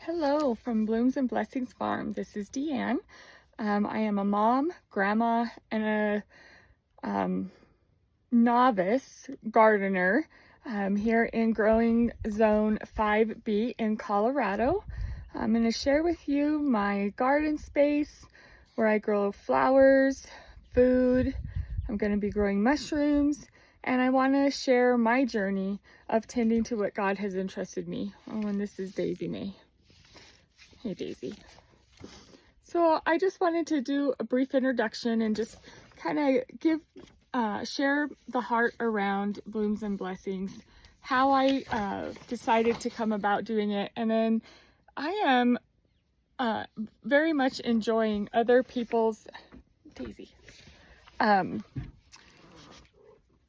Hello from Blooms and Blessings Farm. This is Deanne. I am a mom, grandma, and a novice gardener here in Growing Zone 5B in Colorado. I'm going to share with you my garden space where I grow flowers, food. I'm going to be growing mushrooms, and I want to share my journey of tending to what God has entrusted me. Oh, and this is Daisy May. Hey Daisy. So I just wanted to do a brief introduction and just kind of share the heart around Blooms and Blessings, how I decided to come about doing it, and then I am very much enjoying other people's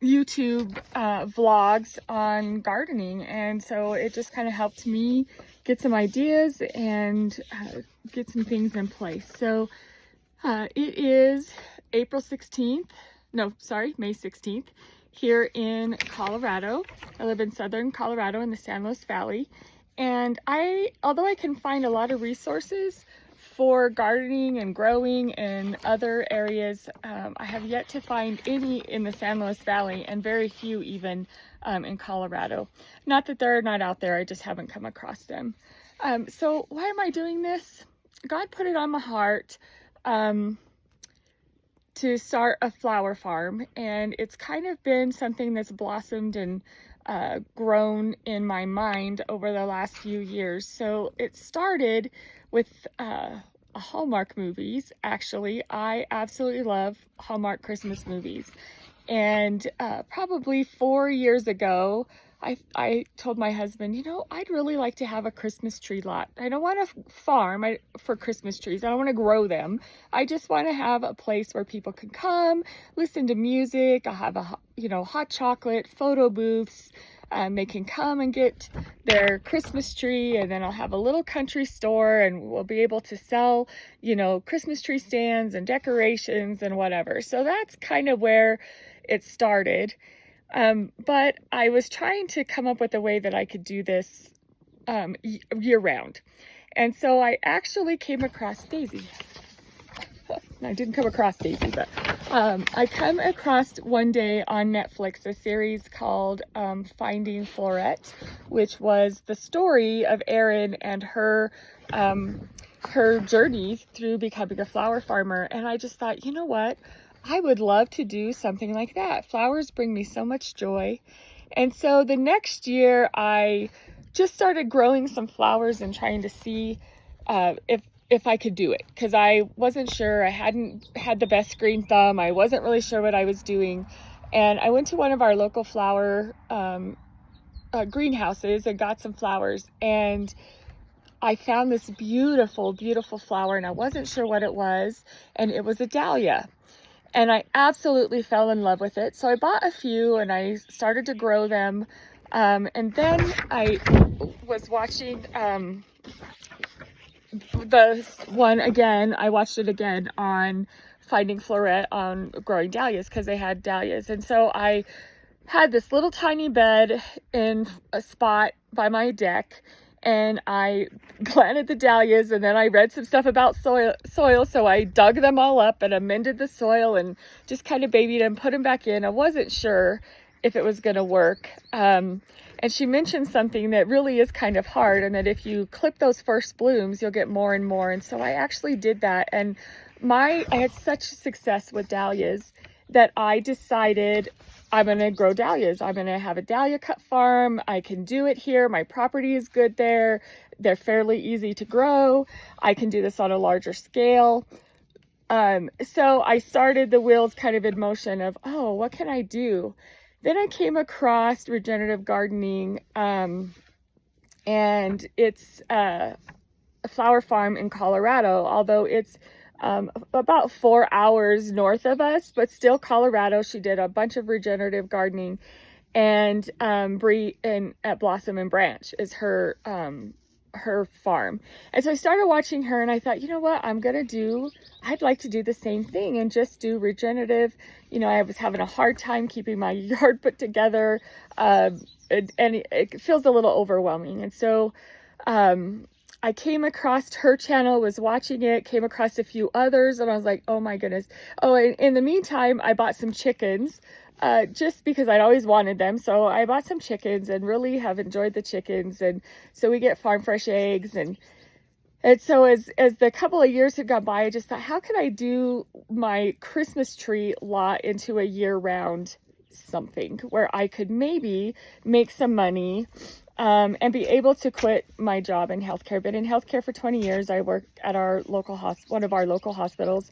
YouTube vlogs on gardening, and so it just kind of helped me get some ideas and get some things in place. So it is May 16th here in Colorado. I live in southern Colorado in the San Luis Valley, and although I can find a lot of resources for gardening and growing in other areas, I have yet to find any in the San Luis Valley, and very few even in Colorado. Not that they're not out there, I just haven't come across them. So why am I doing this? God put it on my heart to start a flower farm, and it's kind of been something that's blossomed and grown in my mind over the last few years. So it started with Hallmark movies. Actually, I absolutely love Hallmark Christmas movies. And probably 4 years ago, I told my husband, I'd really like to have a Christmas tree lot. I don't want to farm for Christmas trees. I don't want to grow them. I just want to have a place where people can come, listen to music. I'll have hot chocolate, photo booths. They can come and get their Christmas tree, and then I'll have a little country store, and we'll be able to sell, Christmas tree stands and decorations and whatever. So that's kind of where it started. But I was trying to come up with a way that I could do this year round. And so I actually came across Daisy. I didn't come across Daisy, but I come across one day on Netflix a series called Finding Florette, which was the story of Erin and her journey through becoming a flower farmer. And I just thought, you know what? I would love to do something like that. Flowers bring me so much joy. And so the next year I just started growing some flowers and trying to see if I could do it, because I wasn't sure. I hadn't had the best green thumb. I wasn't really sure what I was doing. And I went to one of our local flower greenhouses and got some flowers. And I found this beautiful, beautiful flower, and I wasn't sure what it was. And it was a dahlia. And I absolutely fell in love with it. So I bought a few and I started to grow them. And then I was watching the one again. I watched it again on Finding Florette on growing dahlias, because they had dahlias. And so I had this little tiny bed in a spot by my deck, and I planted the dahlias, and then I read some stuff about soil, so I dug them all up and amended the soil and just kind of babied them, put them back in. I wasn't sure if it was going to work. And she mentioned something that really is kind of hard, and that if you clip those first blooms, you'll get more and more. And so I actually did that, and I had such success with dahlias that I decided I'm going to grow dahlias. I'm going to have a dahlia cut farm. I can do it here. My property is good there. They're fairly easy to grow. I can do this on a larger scale. So I started the wheels kind of in motion of, what can I do? Then I came across regenerative gardening, and it's a flower farm in Colorado, although it's about 4 hours north of us, but still Colorado. She did a bunch of regenerative gardening, and Bree at Blossom and Branch is her farm. And so I started watching her, and I thought, you know what, I'd like to do the same thing and just do regenerative. I was having a hard time keeping my yard put together, and it feels a little overwhelming. And so I came across her channel, was watching it, came across a few others, and I was like, oh my goodness. Oh, and in the meantime, I bought some chickens, just because I'd always wanted them. So I bought some chickens and really have enjoyed the chickens. And so we get farm fresh eggs. And so as the couple of years had gone by, I just thought, how can I do my Christmas tree lot into a year-round something where I could maybe make some money, and be able to quit my job in healthcare. Been in healthcare for 20 years. I work at our local one of our local hospitals,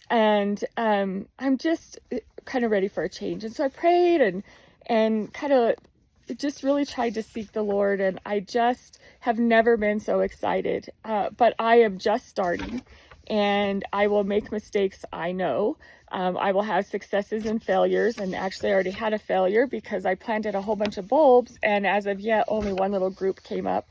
and I'm just kind of ready for a change. And so I prayed and kind of just really tried to seek the Lord, and I just have never been so excited. But I am just starting, and I will make mistakes, I know. I will have successes and failures, and actually I already had a failure because I planted a whole bunch of bulbs, and as of yet, only one little group came up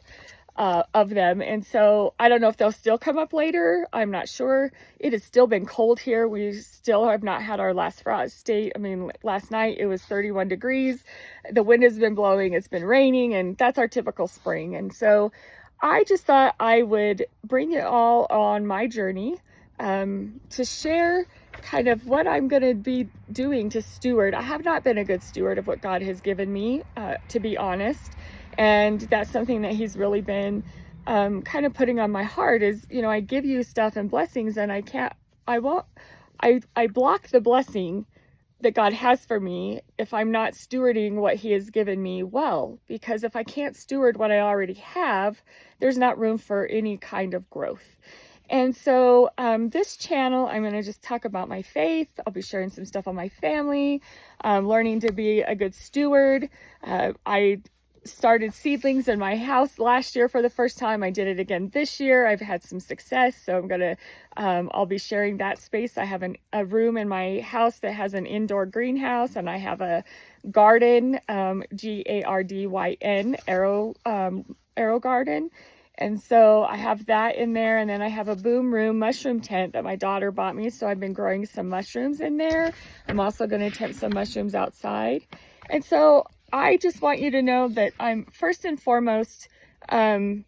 of them. And so I don't know if they'll still come up later. I'm not sure. It has still been cold here. We still have not had our last frost. I mean, last night it was 31 degrees. The wind has been blowing. It's been raining, and that's our typical spring. And so I just thought I would bring it all on my journey, to share kind of what I'm going to be doing to steward. I have not been a good steward of what God has given me, to be honest. And that's something that he's really been kind of putting on my heart is, I give you stuff and blessings, and I block the blessing that God has for me if I'm not stewarding what he has given me well. Because if I can't steward what I already have, there's not room for any kind of growth. And so this channel, I'm going to just talk about my faith. I'll be sharing some stuff on my family, learning to be a good steward. I started seedlings in my house last year for the first time. I did it again this year. I've had some success, so I'll be sharing that space. I have a room in my house that has an indoor greenhouse, and I have a garden, Gardyn, arrow garden. And so I have that in there, and then I have a boom room mushroom tent that my daughter bought me, so I've been growing some mushrooms in there. I'm also going to tent some mushrooms outside. And so I just want you to know that I'm first and foremost, we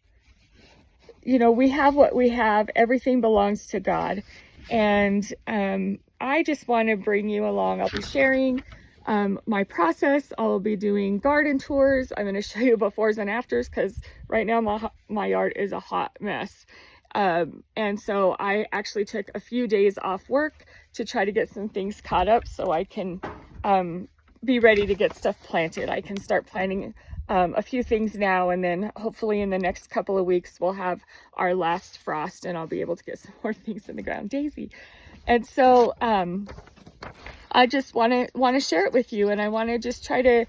have what we have. Everything belongs to God. And I just want to bring you along. I'll be sharing my process. I'll be doing garden tours. I'm going to show you befores and afters because right now my yard is a hot mess. And so I actually took a few days off work to try to get some things caught up so I can be ready to get stuff planted. I can start planting a few things now, and then hopefully in the next couple of weeks we'll have our last frost and I'll be able to get some more things in the ground. Daisy. And so I just want to share it with you, and I want to just try to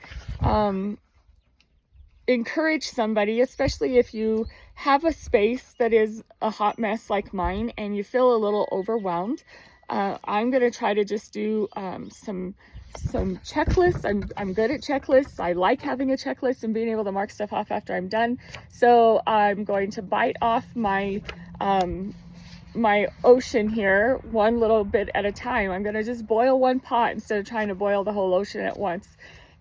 encourage somebody, especially if you have a space that is a hot mess like mine and you feel a little overwhelmed. I'm going to try to just do some checklists. I'm good at checklists. I like having a checklist and being able to mark stuff off after I'm done. So I'm going to bite off my my ocean here one little bit at a time. I'm going to just boil one pot instead of trying to boil the whole ocean at once.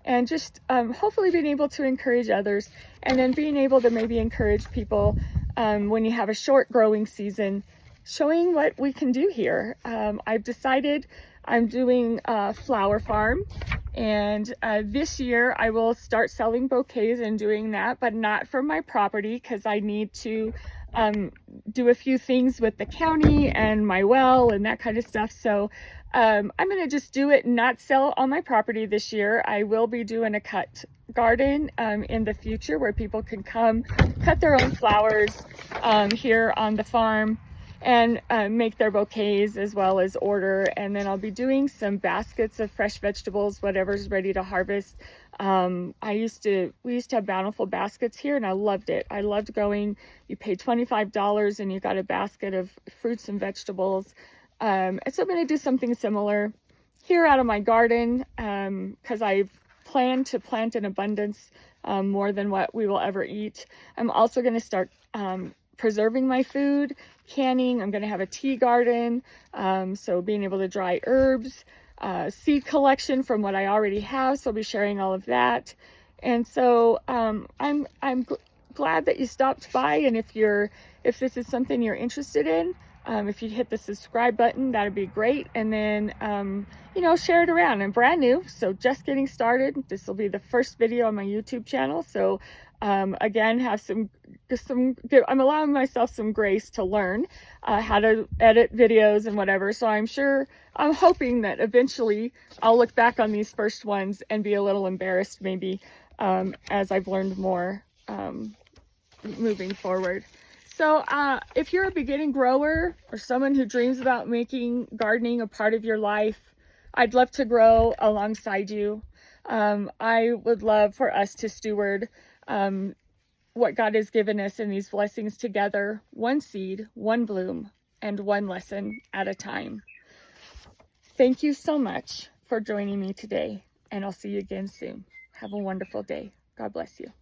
And just hopefully being able to encourage others, and then being able to maybe encourage people when you have a short growing season, showing what we can do here. I've decided I'm doing a flower farm, and this year I will start selling bouquets and doing that, but not from my property because I need to do a few things with the county and my well and that kind of stuff. So I'm going to just do it and not sell on my property this year. I will be doing a cut garden in the future where people can come cut their own flowers here on the farm and make their bouquets as well as order. And then I'll be doing some baskets of fresh vegetables, whatever's ready to harvest. We used to have Bountiful baskets here, and I loved it. I loved going. You pay $25 and you got a basket of fruits and vegetables. And so I'm going to do something similar here out of my garden, because I've planned to plant in abundance, more than what we will ever eat. I'm also going to start preserving my food, canning. I'm going to have a tea garden, so being able to dry herbs, seed collection from what I already have, so I'll be sharing all of that. And so I'm glad that you stopped by, and if this is something you're interested in, if you hit the subscribe button, that'd be great. And then share it around. I'm brand new, so just getting started. This will be the first video on my YouTube channel, so again, have I'm allowing myself some grace to learn how to edit videos and whatever. So I'm hoping that eventually I'll look back on these first ones and be a little embarrassed, maybe, as I've learned more moving forward. So if you're a beginning grower or someone who dreams about making gardening a part of your life, I'd love to grow alongside you. I would love for us to steward what God has given us in these blessings together, one seed, one bloom, and one lesson at a time. Thank you so much for joining me today, and I'll see you again soon. Have a wonderful day. God bless you.